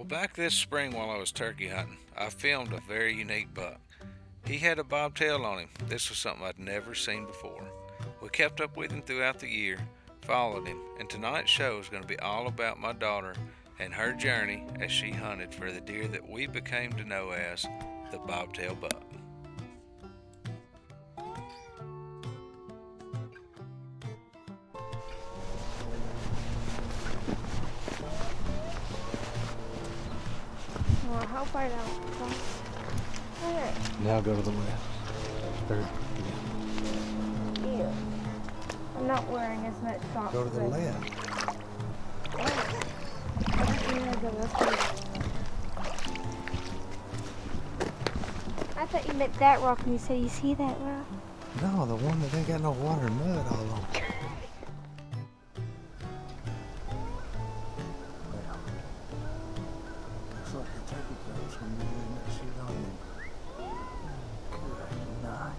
Back this spring while I was turkey hunting, I filmed a very unique buck. He had a bobtail on him. This was something I'd never seen before. We kept up with him throughout the year, followed him, and tonight's show is going to be all about my daughter and her journey as she hunted for the deer that we became to know as the bobtail buck. Well, how far down? Where? Now go to the left. Third. Ew. I'm not wearing as much socks. Go to the left. Oh. I didn't realize I was going to the left. I thought you meant that rock when you said you see that rock. No, the one that ain't got no water and mud all on it. Well, looks like the turkey cubs when you leave that shit on you. Good night.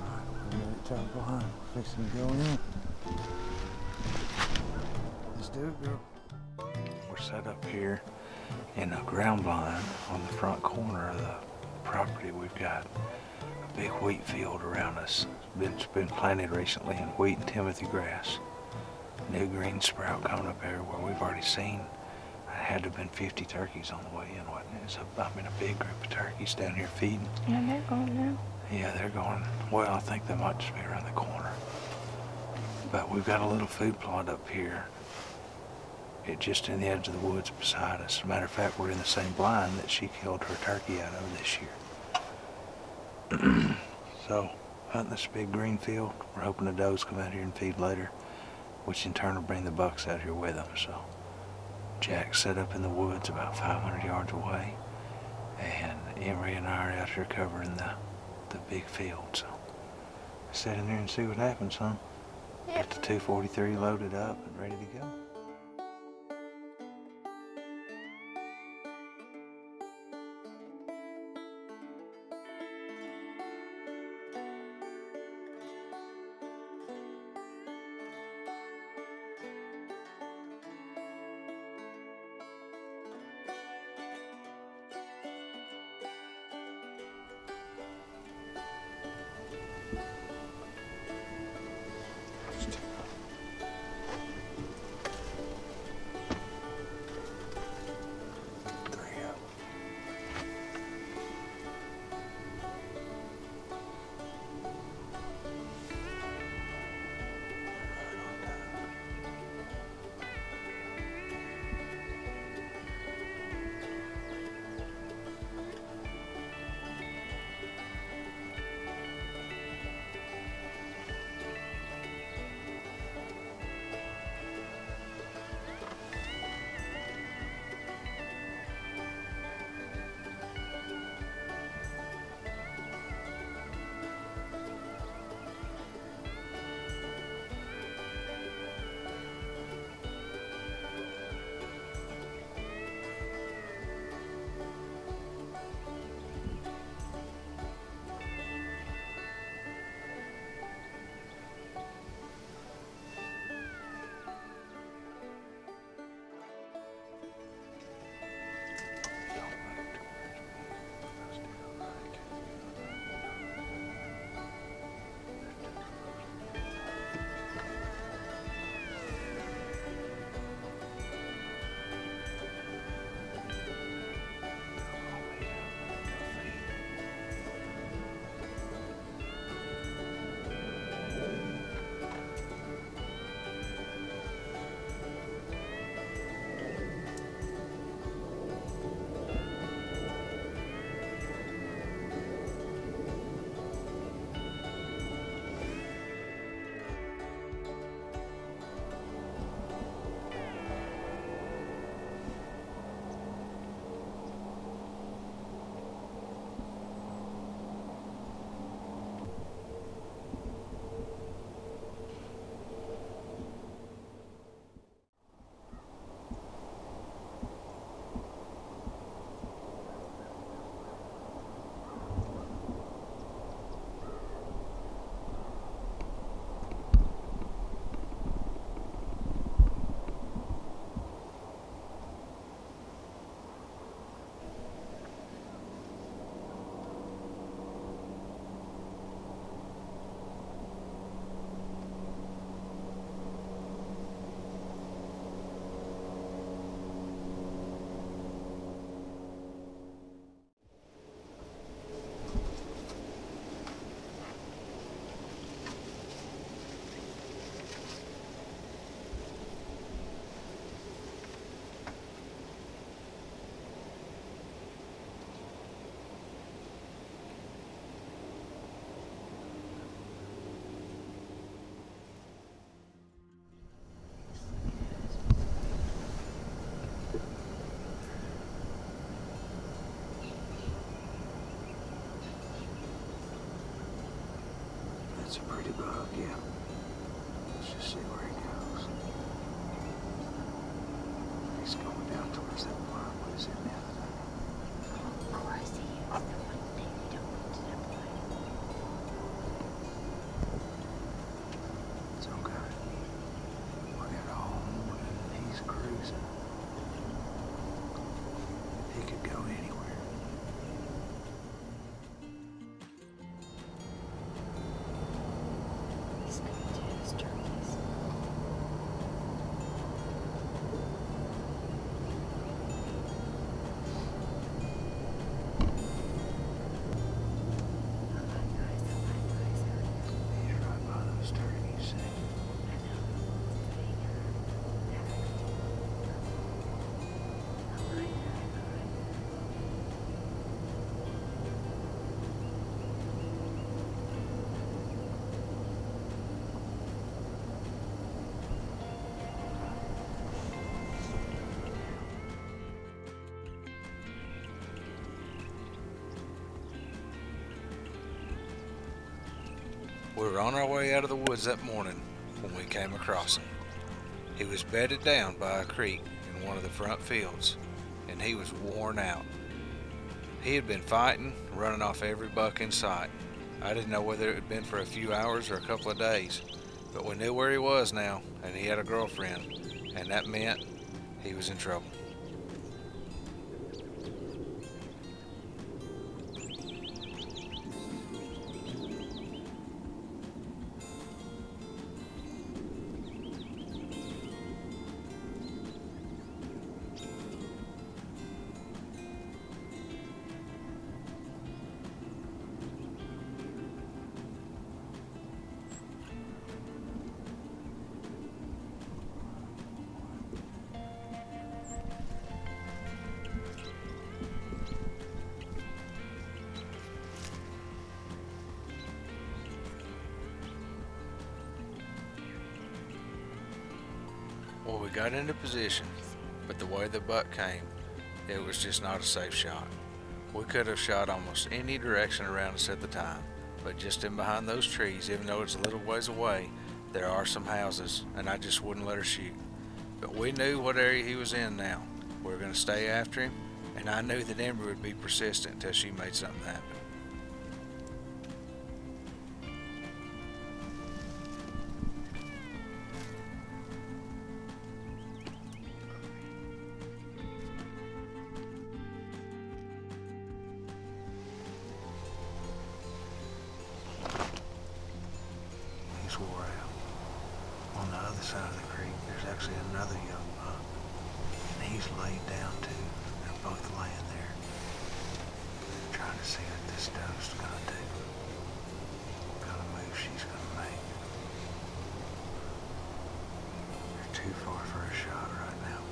Alright, we're ready to go hunt. We're fixing to go in. Let's do it, girl. We're set up here in a ground blind on the front corner of the property. We've got a big wheat field around us. It's been planted recently in wheat and timothy grass. New green sprout coming up everywhere. We've already seen, it had to have been 50 turkeys on the way in, wasn't it? So, a big group of turkeys down here feeding. Yeah, they're going now. Yeah, they're going, well, I think they might just be around the corner. But we've got a little food plot up here. It just in the edge of the woods beside us. As a matter of fact, we're in the same blind that she killed her turkey out of this year. So, hunting this big green field. We're hoping the does come out here and feed later, which in turn will bring the bucks out here with them. So, Jack's set up in the woods about 500 yards away, and Emery and I are out here covering the big field. So, sit in there and see what happens, huh? Yep. Got the 243 loaded up and ready to go. Pretty bug, yeah. Let's just see where he goes. He's going down towards that barn. What is it now? Of course he is. The one thing we don't want to step away. It's okay. We got all morning and he's cruising. He could go anywhere. He's going to his turkeys. He's right by those turkeys, see? We were on our way out of the woods that morning when we came across him. He was bedded down by a creek in one of the front fields, and he was worn out. He had been fighting, running off every buck in sight. I didn't know whether it had been for a few hours or a couple of days, but we knew where he was now, and he had a girlfriend, and that meant he was in trouble. Well, we got into position, but the way the buck came, it was just not a safe shot. We could have shot almost any direction around us at the time, but just in behind those trees, even though it's a little ways away, there are some houses, and I just wouldn't let her shoot. But we knew what area he was in now. We were going to stay after him, and I knew that Emery would be persistent until she made something happen. He's wore out. On the other side of the creek, there's actually another young buck. And he's laid down too. They're both laying there. Trying to see what this dove's gonna do. What kind of move she's gonna make. They're too far for a shot right now.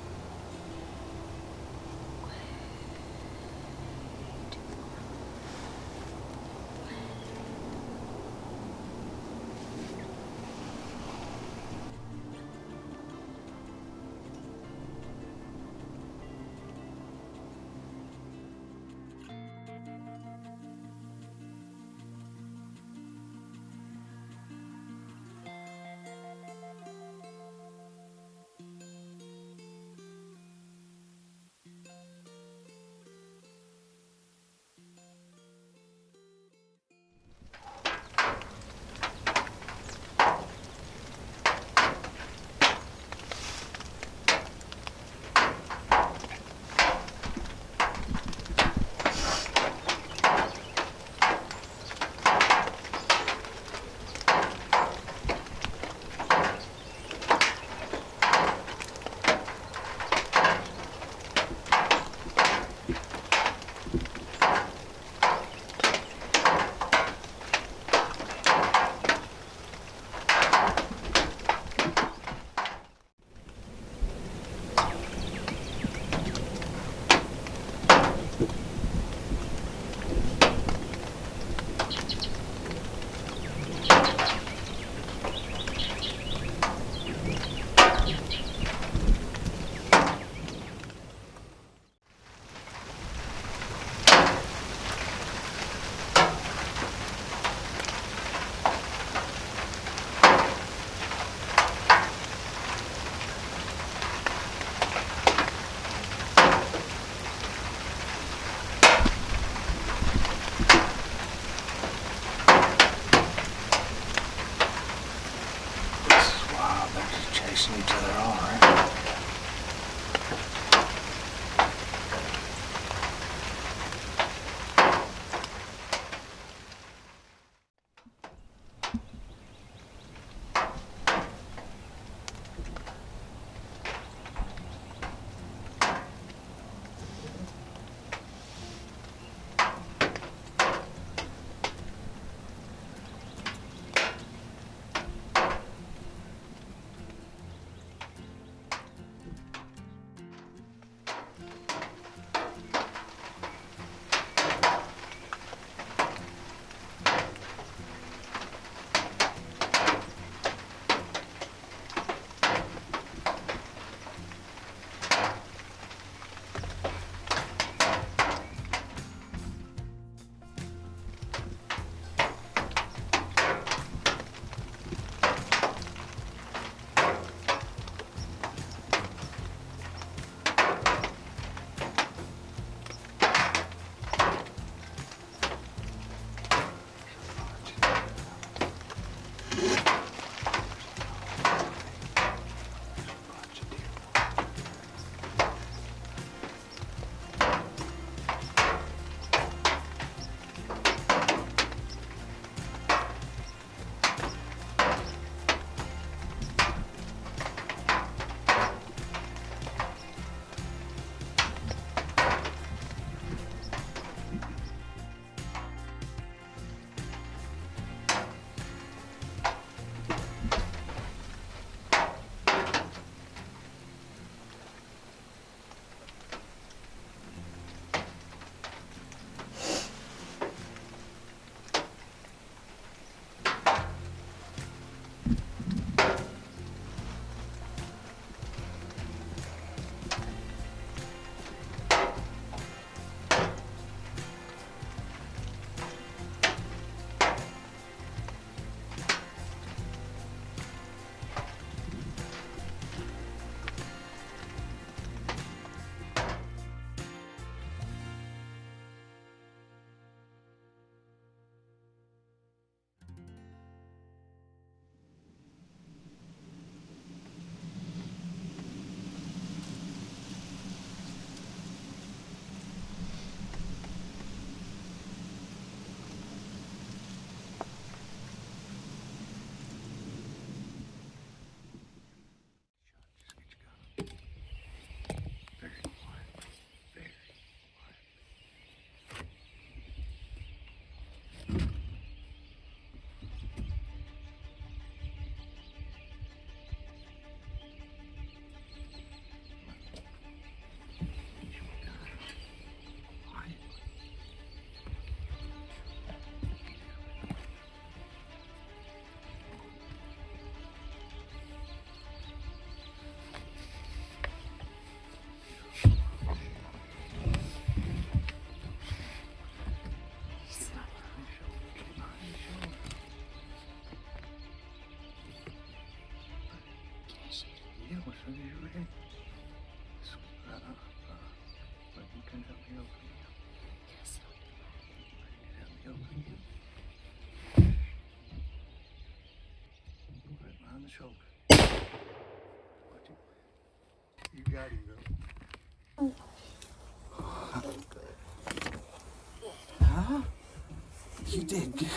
kissing each other all right. Yeah, as soon as you're ready. But you can help me open it. Yes. Help me open it. Right behind the shoulder. Watch it. You got him, girl. Huh? You did good.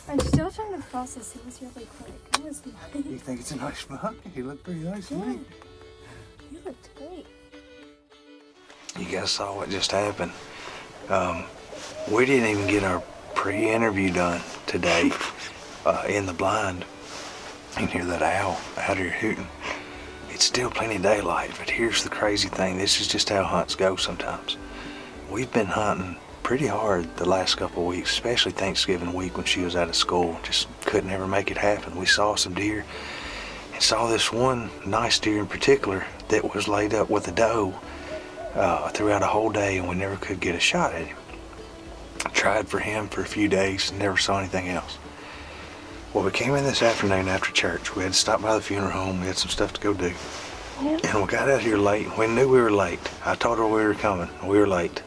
I'm still trying to process it was really quick. That was nice. You think it's a nice mug? He looked pretty nice to Yeah. me. You looked great. You guys saw what just happened. We didn't even get our pre-interview done today in the blind. You can hear that owl out here hooting. It's still plenty of daylight, but here's the crazy thing. This is just how hunts go sometimes. We've been hunting pretty hard the last couple of weeks, especially Thanksgiving week when she was out of school. Just couldn't ever make it happen. We saw some deer and saw this one nice deer in particular that was laid up with a doe throughout a whole day, and we never could get a shot at him. Tried for him for a few days, never saw anything else. Well, we came in this afternoon after church. We had to stop by the funeral home. We had some stuff to go do. Yeah. And we got out here late. We knew we were late. I told her we were coming. We were late.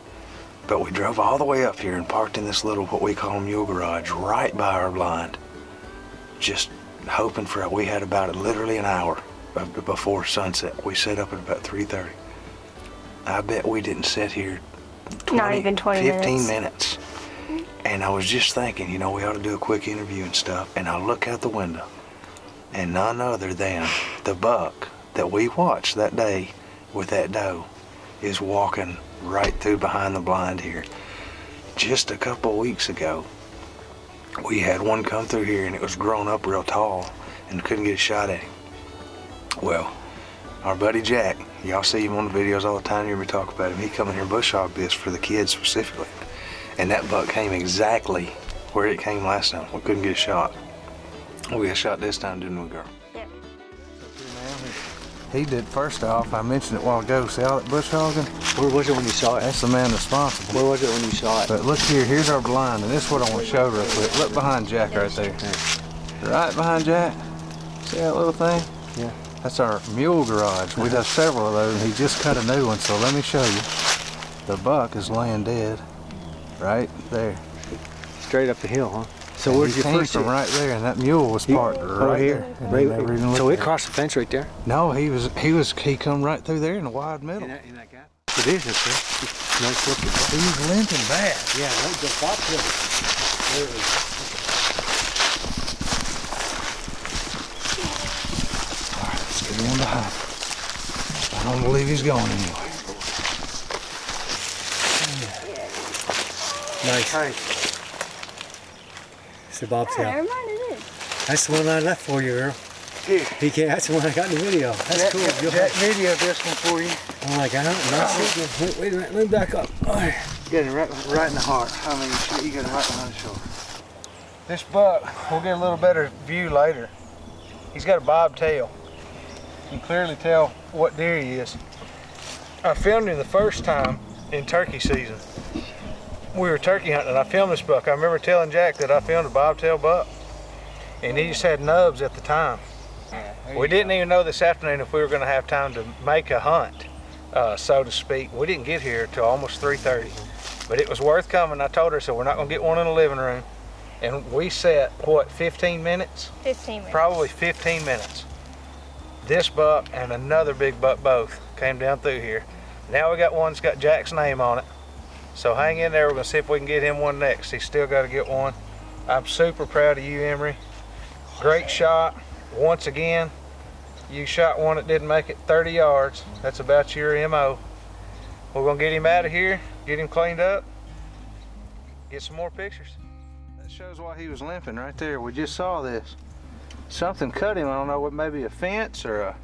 But we drove all the way up here and parked in this little, what we call a mule garage, right by our blind. Just hoping for it. We had about literally an hour before sunset. We set up at about 3:30. I bet we didn't sit here 15 minutes. And I was just thinking, you know, we ought to do a quick interview and stuff. And I look out the window, and none other than the buck that we watched that day with that doe is walking right through behind the blind here. Just a couple of weeks ago, we had one come through here, and it was grown up real tall and couldn't get a shot at him. Well, our buddy Jack, y'all see him on the videos all the time, you hear me talk about him. He come in here and bush hog this for the kids specifically. And that buck came exactly where it came last time. We couldn't get a shot. We got a shot this time, didn't we, girl? Yep. He did, first off, I mentioned it a while ago, see all that bush hogging? Where was it when you saw it? That's the man responsible. Where was it when you saw it? But look here, here's our blind, and this is what I want to show real quick. Look behind Jack right there. Right behind Jack. See that little thing? Yeah. That's our mule garage. We have several of those, and he just cut a new one, so let me show you. The buck is laying dead right there. Straight up the hill, huh? So where'd you came first from right there, and that mule was parked right here. there. And he never even So looked it crossed the fence right there? No, he come right through there in the wide middle. In that gap? It is up there. Nice looking. He's limping bad. Yeah, no, the fox hill. There it is. All right, let's get him behind. I don't believe he's going anywhere. Nice. It's a bobtail. Yeah, never mind, it is. That's the one I left for you, girl. Here. PK, that's the one I got in the video. That's cool. Jack videoed this one for you. Oh my God, nice signal. Wait a minute, let me back up. All right. You got it right in the heart. I mean, shit, you got it right behind the shoulder. This buck, we'll get a little better view later. He's got a bobtail. You can clearly tell what deer he is. I filmed him the first time in turkey season. We were turkey hunting, and I filmed this buck. I remember telling Jack that I filmed a bobtail buck, and he just had nubs at the time. We didn't even know this afternoon if we were going to have time to make a hunt, so to speak. We didn't get here till almost 3:30, but it was worth coming. I told her, so we're not going to get one in the living room. And we sat, what, 15 minutes? 15 minutes. Probably 15 minutes. This buck and another big buck both came down through here. Now we got one that's got Jack's name on it. So hang in there, we're gonna see if we can get him one next. He's still gotta get one. I'm super proud of you, Emery. Great shot, once again. You shot one that didn't make it 30 yards. That's about your MO. We're gonna get him out of here, get him cleaned up, get some more pictures. That shows why he was limping right there. We just saw this. Something cut him, I don't know, what, maybe a fence or a